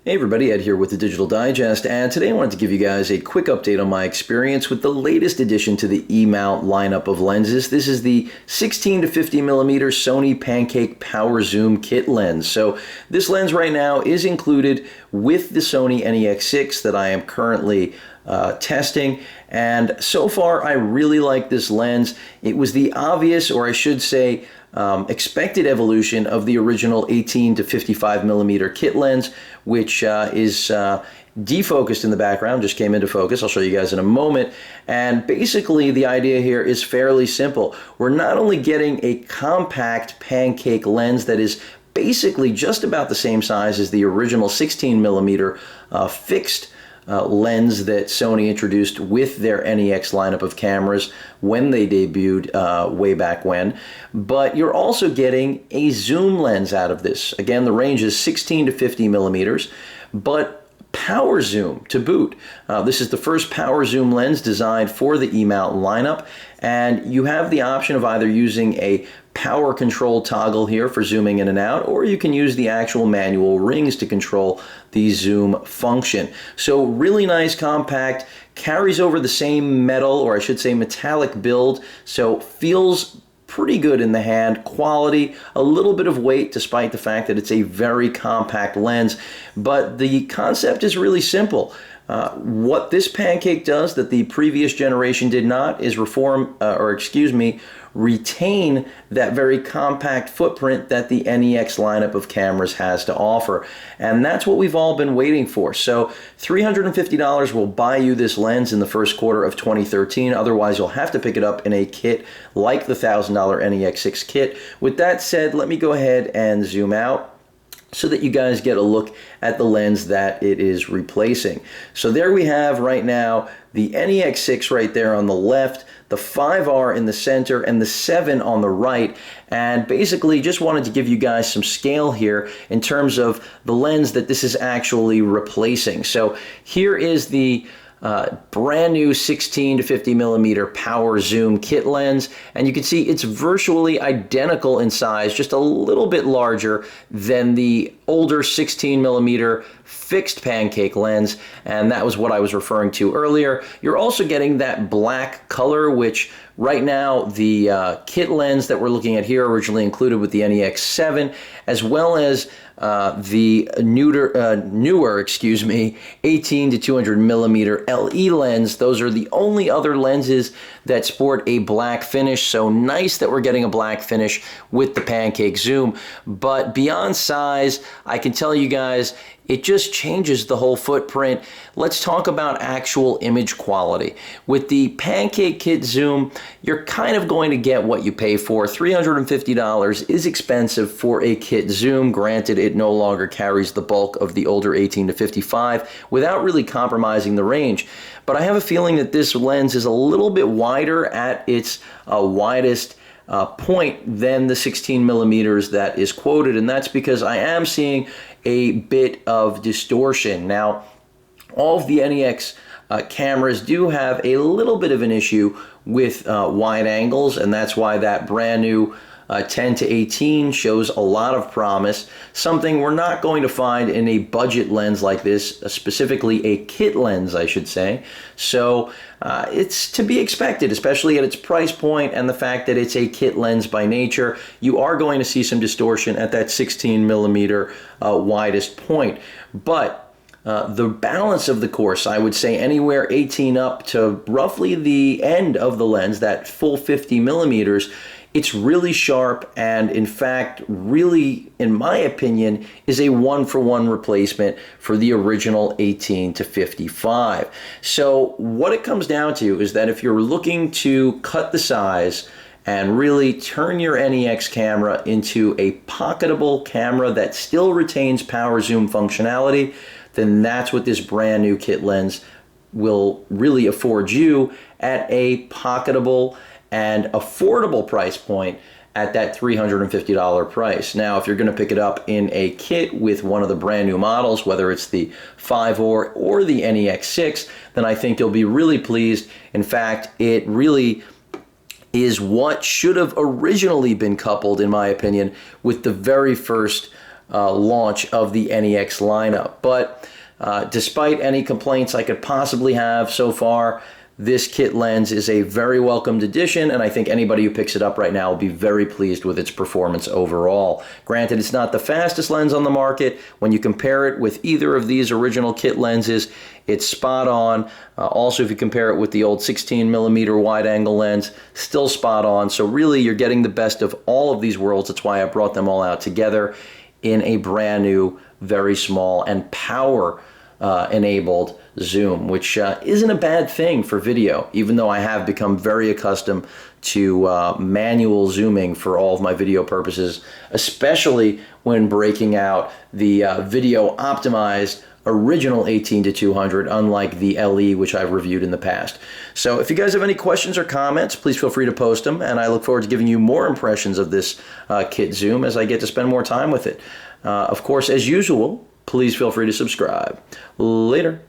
Hey everybody, Ed here with the Digital Digest, and today I wanted to give you guys a quick update on my experience with the latest addition to the E-mount lineup of lenses. This is the 16 to 50 millimeter Sony Pancake Power Zoom Kit lens. So this lens right now is included with the Sony NEX6 that I am currently testing, and so far I really like this lens. It was the obvious, or I should say expected evolution of the original 18 to 55 millimeter kit lens, which is defocused in the background, just came into focus. I'll show you guys in a moment. And basically the idea here is fairly simple. We're not only getting a compact Pancake lens that is basically just about the same size as the original 16 millimeter fixed lens that Sony introduced with their NEX lineup of cameras when they debuted way back when, but you're also getting a zoom lens out of this. Again, the range is 16 to 50 millimeters, but power zoom to boot. This is the first power zoom lens designed for the E-mount lineup, and you have the option of either using a power control toggle here for zooming in and out, or you can use the actual manual rings to control the zoom function. So really nice, compact, carries over the same metal, or I should say metallic build, so feels pretty good in the hand. Quality, a little bit of weight despite the fact that it's a very compact lens, but the concept is really simple. What this Pancake does that the previous generation did not is retain that very compact footprint that the NEX lineup of cameras has to offer. And that's what we've all been waiting for. So $350 will buy you this lens in the first quarter of 2013. Otherwise, you'll have to pick it up in a kit like the $1,000 NEX6 kit. With that said, let me go ahead and zoom out so that you guys get a look at the lens that it is replacing. So there we have right now the NEX6 right there on the left, the 5R in the center, and the 7 on the right. And basically just wanted to give you guys some scale here in terms of the lens that this is actually replacing. So here is the brand new 16 to 50 millimeter power zoom kit lens, and you can see it's virtually identical in size, just a little bit larger than the older 16 millimeter fixed Pancake lens, and that was what I was referring to earlier. You're also getting that black color, which right now the kit lens that we're looking at here originally included with the NEX7, as well as the newer 18 to 200 millimeter LE lens. Those are the only other lenses that sport a black finish, so nice that we're getting a black finish with the Pancake zoom. But beyond size, I can tell you guys, it just changes the whole footprint. Let's talk about actual image quality. With the Pancake kit zoom, you're kind of going to get what you pay for. $350 is expensive for a kit zoom. Granted, it no longer carries the bulk of the older 18 to 55 without really compromising the range. But I have a feeling that this lens is a little bit wider at its widest point than the 16 millimeters that is quoted, and that's because I am seeing a bit of distortion. Now, all of the NEX cameras do have a little bit of an issue with wide angles, and that's why that brand new 10 to 18 shows a lot of promise, something we're not going to find in a budget lens like this, specifically a kit lens, I should say. So it's to be expected, especially at its price point and the fact that it's a kit lens by nature. You are going to see some distortion at that 16 millimeter widest point, but the balance of the course, I would say anywhere 18 up to roughly the end of the lens, that full 50 millimeters, it's really sharp, and in fact, really, in my opinion, is a one-for-one replacement for the original 18 to 55. So what it comes down to is that if you're looking to cut the size and really turn your NEX camera into a pocketable camera that still retains power zoom functionality, then that's what this brand new kit lens will really afford you at a pocketable and affordable price point at that $350 price. Now, if you're going to pick it up in a kit with one of the brand new models, whether it's the 5R or the NEX6, then I think you'll be really pleased. In fact, it really is what should have originally been coupled, in my opinion, with the very first launch of the NEX lineup. But despite any complaints I could possibly have so far, this kit lens is a very welcomed addition, and I think anybody who picks it up right now will be very pleased with its performance overall. Granted, it's not the fastest lens on the market. When you compare it with either of these original kit lenses, it's spot on. Also, if you compare it with the old 16mm wide-angle lens, still spot on. So really, you're getting the best of all of these worlds. That's why I brought them all out together in a brand new, very small, and power enabled zoom, which isn't a bad thing for video, even though I have become very accustomed to manual zooming for all of my video purposes, especially when breaking out the video optimized original 18-200, unlike the LE, which I've reviewed in the past. So if you guys have any questions or comments, please feel free to post them, and I look forward to giving you more impressions of this kit zoom as I get to spend more time with it. Of course, as usual, please feel free to subscribe. Later.